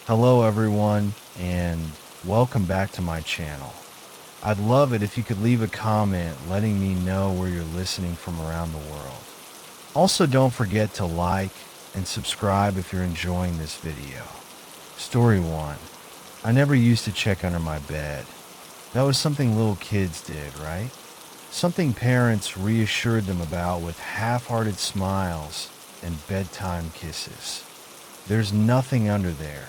Hello, everyone, and welcome back to my channel. I'd love it if you could leave a comment letting me know where you're listening from around the world. Also, don't forget to like and subscribe if you're enjoying this video. Story 1. I never used to check under my bed. That was something little kids did, right? Something parents reassured them about with half-hearted smiles and bedtime kisses. There's nothing under there,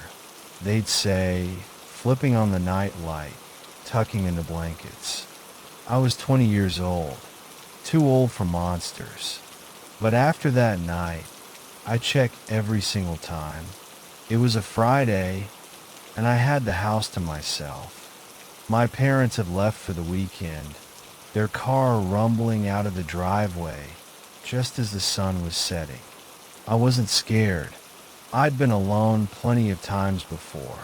they'd say, flipping on the night light, tucking into blankets. I was 20 years old, too old for monsters. But after that night, I checked every single time. It was a Friday, and I had the house to myself. My parents had left for the weekend, their car rumbling out of the driveway just as the sun was setting. I wasn't scared. I'd been alone plenty of times before.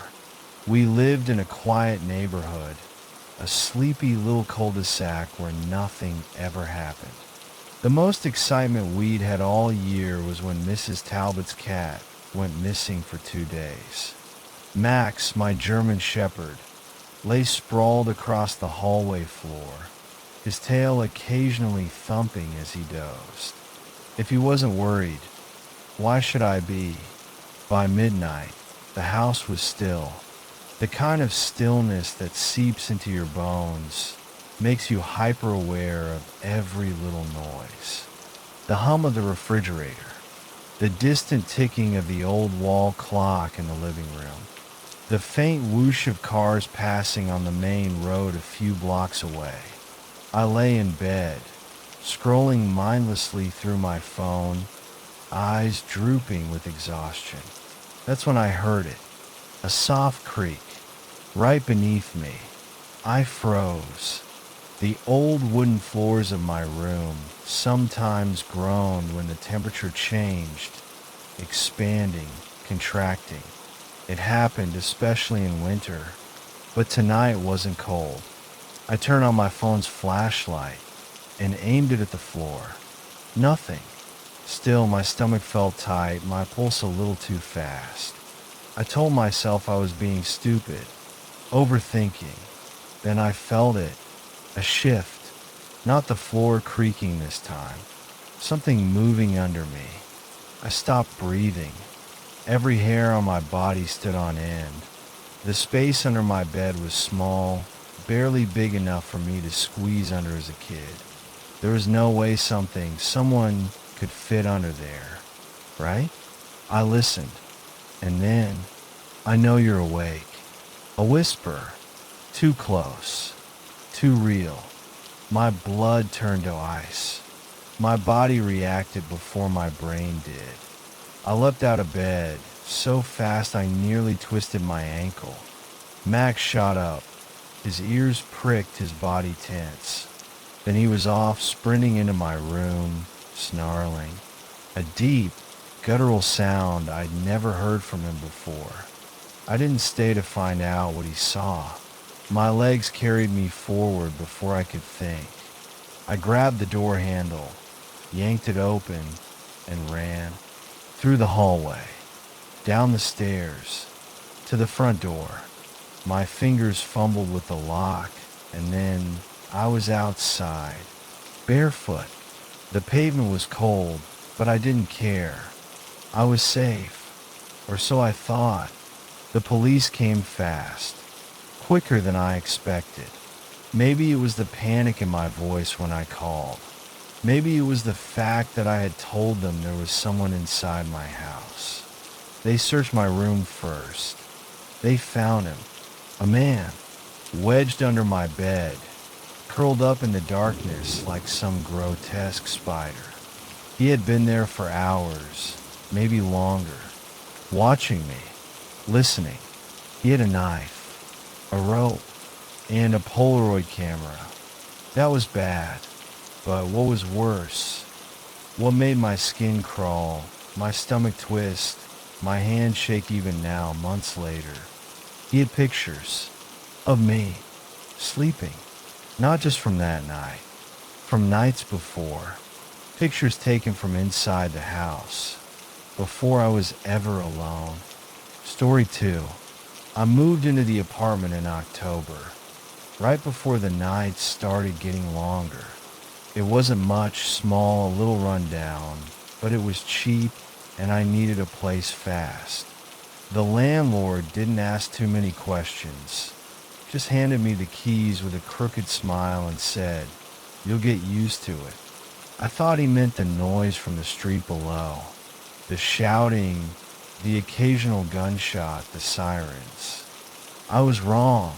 We lived in a quiet neighborhood, a sleepy little cul-de-sac where nothing ever happened. The most excitement we'd had all year was when Mrs. Talbot's cat went missing for 2 days. Max, my German shepherd, lay sprawled across the hallway floor, his tail occasionally thumping as he dozed. If he wasn't worried, why should I be? By midnight, the house was still. The kind of stillness that seeps into your bones, makes you hyper-aware of every little noise. The hum of the refrigerator, the distant ticking of the old wall clock in the living room, the faint whoosh of cars passing on the main road a few blocks away. I lay in bed, scrolling mindlessly through my phone, eyes drooping with exhaustion. That's when I heard it, a soft creak, right beneath me. I froze. The old wooden floors of my room sometimes groaned when the temperature changed, expanding, contracting. It happened especially in winter, but tonight wasn't cold. I turned on my phone's flashlight and aimed it at the floor. Nothing. Still, my stomach felt tight, my pulse a little too fast. I told myself I was being stupid, overthinking. Then I felt it, a shift, not the floor creaking this time, something moving under me. I stopped breathing. Every hair on my body stood on end. The space under my bed was small, barely big enough for me to squeeze under as a kid. There was no way someone could fit under there, right? I listened, and then, I know you're awake. A whisper, too close, too real. My blood turned to ice. My body reacted before my brain did. I leapt out of bed, so fast I nearly twisted my ankle. Max shot up. His ears pricked, his body tense. Then he was off, sprinting into my room, snarling. A deep, guttural sound I'd never heard from him before. I didn't stay to find out what he saw. My legs carried me forward before I could think. I grabbed the door handle, yanked it open, and ran. Through the hallway, down the stairs, to the front door. My fingers fumbled with the lock, and then I was outside, barefoot. The pavement was cold, but I didn't care. I was safe, or so I thought. The police came fast, quicker than I expected. Maybe it was the panic in my voice when I called. Maybe it was the fact that I had told them there was someone inside my house. They searched my room first. They found him, a man, wedged under my bed, curled up in the darkness like some grotesque spider. He had been there for hours, maybe longer, watching me, listening. He had a knife, a rope, and a Polaroid camera. That was bad. But what was worse, what made my skin crawl, my stomach twist, my hand shake even now, months later, he had pictures of me, sleeping, not just from that night, from nights before, pictures taken from inside the house, before I was ever alone. Story 2. I moved into the apartment in October, right before the nights started getting longer. It wasn't much, small, a little rundown, but it was cheap and I needed a place fast. The landlord didn't ask too many questions, just handed me the keys with a crooked smile and said, "You'll get used to it." I thought he meant the noise from the street below, the shouting, the occasional gunshot, the sirens. I was wrong.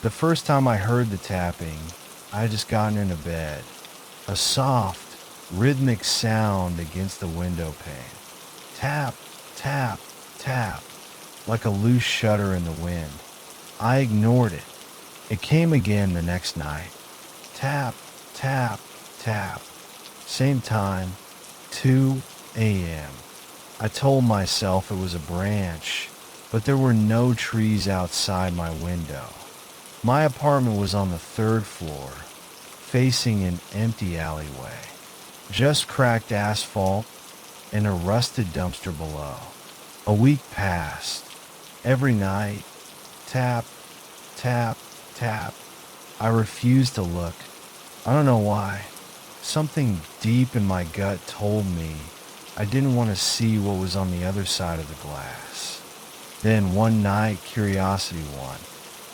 The first time I heard the tapping, I had just gotten into bed. A soft, rhythmic sound against the window pane. Tap, tap, tap, like a loose shutter in the wind. I ignored it. It came again the next night. Tap, tap, tap. Same time, 2 a.m. I told myself it was a branch, but there were no trees outside my window. My apartment was on the third floor, facing an empty alleyway. Just cracked asphalt and a rusted dumpster below. A week passed. Every night, tap, tap, tap. I refused to look. I don't know why. Something deep in my gut told me I didn't want to see what was on the other side of the glass. Then one night, curiosity won.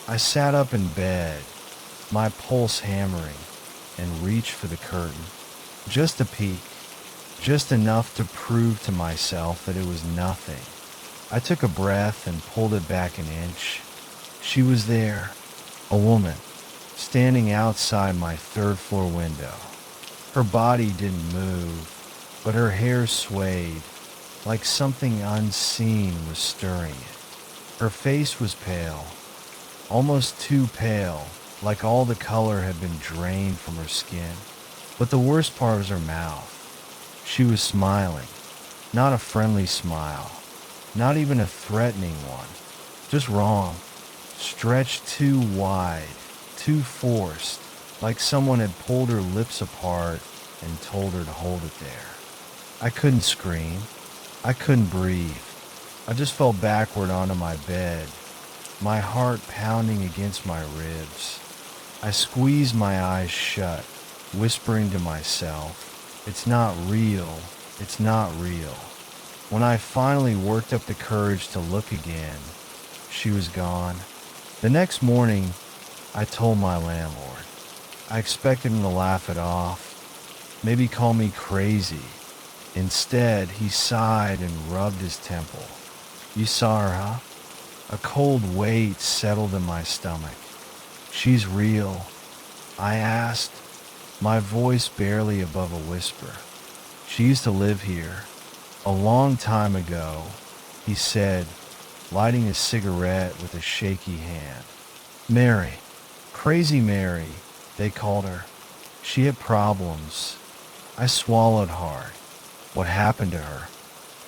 I sat up in bed, my pulse hammering, and reached for the curtain. Just a peek, just enough to prove to myself that it was nothing. I took a breath and pulled it back an inch. She was there, a woman, standing outside my third floor window. Her body didn't move, but her hair swayed, like something unseen was stirring it. Her face was pale, almost too pale, like all the color had been drained from her skin. But the worst part was her mouth. She was smiling, not a friendly smile, not even a threatening one, just wrong, stretched too wide, too forced, like someone had pulled her lips apart and told her to hold it there. I couldn't scream. I couldn't breathe. I just fell backward onto my bed, my heart pounding against my ribs. I squeezed my eyes shut, whispering to myself, "It's not real. It's not real." When I finally worked up the courage to look again, she was gone. The next morning, I told my landlord. I expected him to laugh it off, maybe call me crazy. Instead, he sighed and rubbed his temple. "You saw her, huh?" A cold weight settled in my stomach. "She's real?" I asked, my voice barely above a whisper. "She used to live here, a long time ago," he said, lighting a cigarette with a shaky hand. "Mary, Crazy Mary, they called her. She had problems." I swallowed hard. "What happened to her?"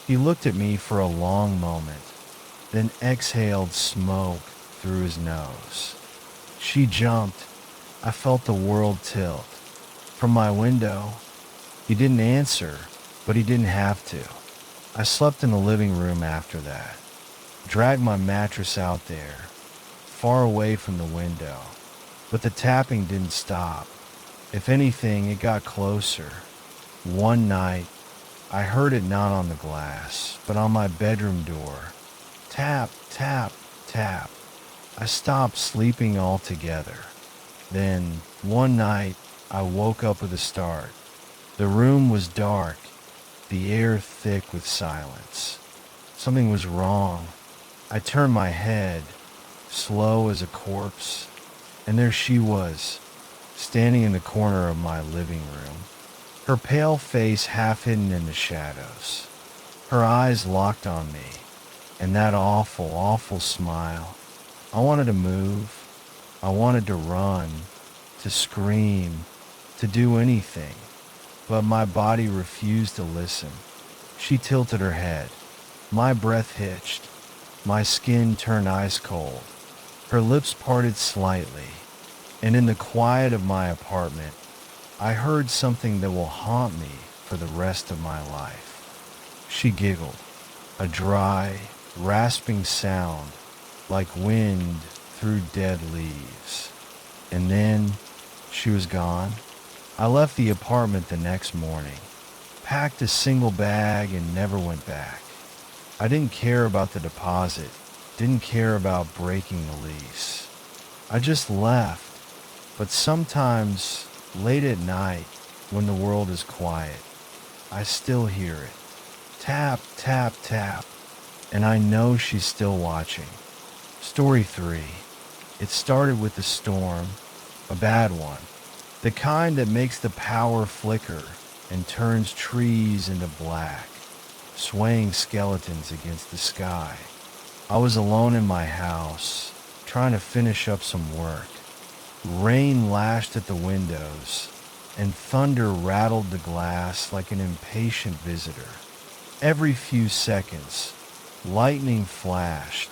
He looked at me for a long moment, then exhaled smoke through his nose. "She jumped." I felt the world tilt. "From my window." He didn't answer, but he didn't have to. I slept in the living room after that. Dragged my mattress out there, far away from the window. But the tapping didn't stop. If anything, it got closer. One night, I heard it not on the glass, but on my bedroom door. Tap, tap, tap. I stopped sleeping altogether. Then, one night, I woke up with a start. The room was dark, the air thick with silence. Something was wrong. I turned my head, slow as a corpse, and there she was, standing in the corner of my living room, her pale face half hidden in the shadows. Her eyes locked on me, and that awful, awful smile. I wanted to move. I wanted to run, to scream, to do anything, but my body refused to listen. She tilted her head. My breath hitched. My skin turned ice cold. Her lips parted slightly, and in the quiet of my apartment, I heard something that will haunt me for the rest of my life. She giggled, a dry, rasping sound like wind through dead leaves. And then she was gone. I left the apartment the next morning, packed a single bag, and never went back. I didn't care about the deposit, didn't care about breaking the lease. I just left. But sometimes, late at night, when the world is quiet, I still hear it. Tap, tap, tap. And I know she's still watching. Story 3. It started with a storm, a bad one. The kind that makes the power flicker and turns trees into black, swaying skeletons against the sky. I was alone in my house, trying to finish up some work. Rain lashed at the windows, and thunder rattled the glass like an impatient visitor. Every few seconds, lightning flashed,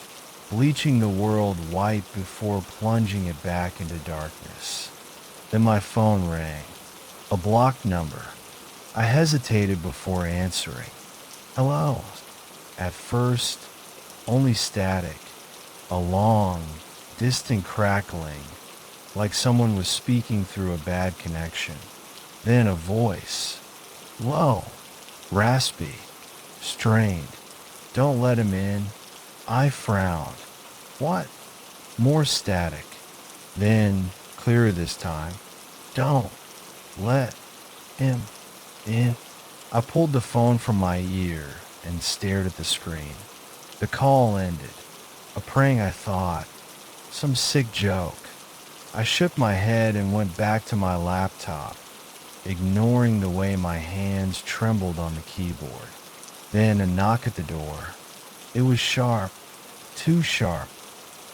bleaching the world white before plunging it back into darkness. Then my phone rang. A blocked number. I hesitated before answering. Hello. At first, only static. A long, distant crackling, like someone was speaking through a bad connection. Then a voice. Low, raspy, strained. Don't let him in. I frowned. What? More static. Then, clearer this time. Don't let him in. I pulled the phone from my ear and stared at the screen. The call ended. A prank, I thought. Some sick joke. I shook my head and went back to my laptop, ignoring the way my hands trembled on the keyboard. Then a knock at the door. It was sharp, too sharp,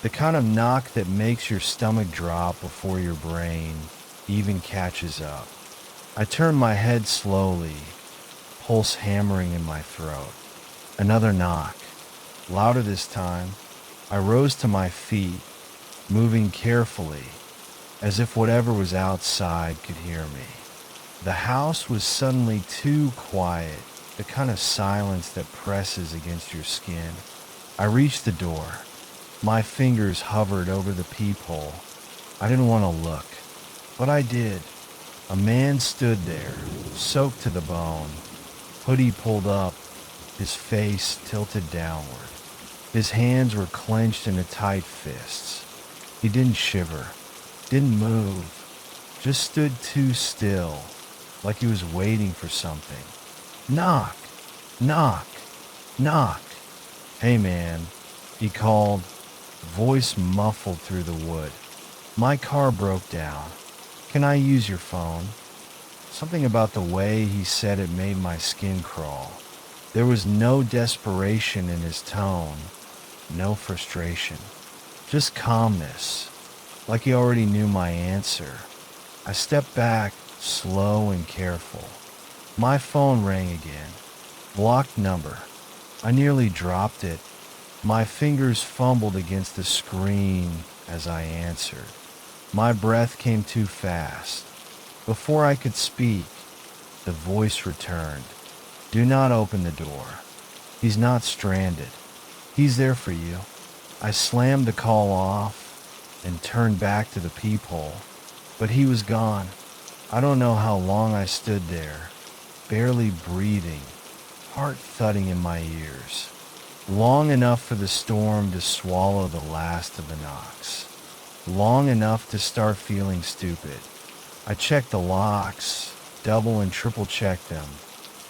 the kind of knock that makes your stomach drop before your brain even catches up. I turned my head slowly, pulse hammering in my throat. Another knock, louder this time. I rose to my feet, moving carefully, as if whatever was outside could hear me. The house was suddenly too quiet, the kind of silence that presses against your skin. I reached the door. My fingers hovered over the peephole. I didn't want to look, but I did. A man stood there, soaked to the bone, hoodie pulled up, his face tilted downward. His hands were clenched into tight fists. He didn't shiver, didn't move, just stood too still, like he was waiting for something. Knock, knock, knock. Hey man, he called, voice muffled through the wood. My car broke down. Can I use your phone? Something about the way he said it made my skin crawl. There was no desperation in his tone, no frustration, just calmness, like he already knew my answer. I stepped back, slow and careful. My phone rang again. Blocked number. I nearly dropped it. My fingers fumbled against the screen as I answered. My breath came too fast. Before I could speak, the voice returned. Do not open the door. He's not stranded. He's there for you. I slammed the call off and turned back to the peephole, but he was gone. I don't know how long I stood there, barely breathing, heart thudding in my ears. Long enough for the storm to swallow the last of the knocks. Long enough to start feeling stupid. I checked the locks, double and triple checked them,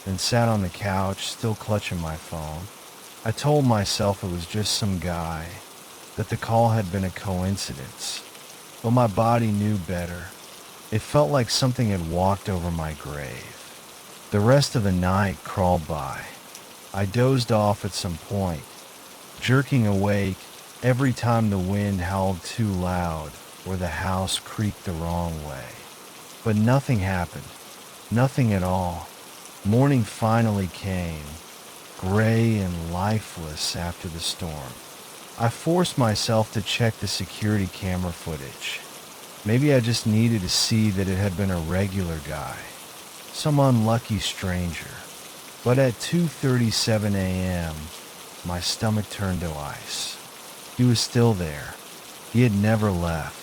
then sat on the couch, still clutching my phone. I told myself it was just some guy, that the call had been a coincidence, but my body knew better. It felt like something had walked over my grave. The rest of the night crawled by. I dozed off at some point, jerking awake every time the wind howled too loud or the house creaked the wrong way. But nothing happened. Nothing at all. Morning finally came, gray and lifeless after the storm. I forced myself to check the security camera footage. Maybe I just needed to see that it had been a regular guy, some unlucky stranger. But at 2:37 a.m., my stomach turned to ice. He was still there. He had never left.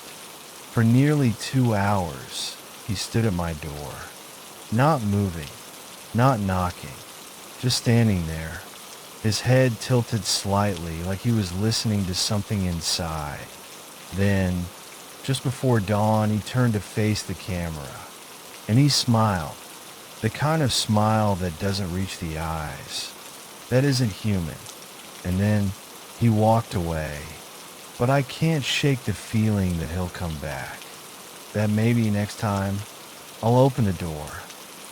For nearly 2 hours, he stood at my door, not moving, not knocking, just standing there, his head tilted slightly like he was listening to something inside. Then, just before dawn, he turned to face the camera, and he smiled, the kind of smile that doesn't reach the eyes, that isn't human. And then he walked away. But I can't shake the feeling that he'll come back, that maybe next time I'll open the door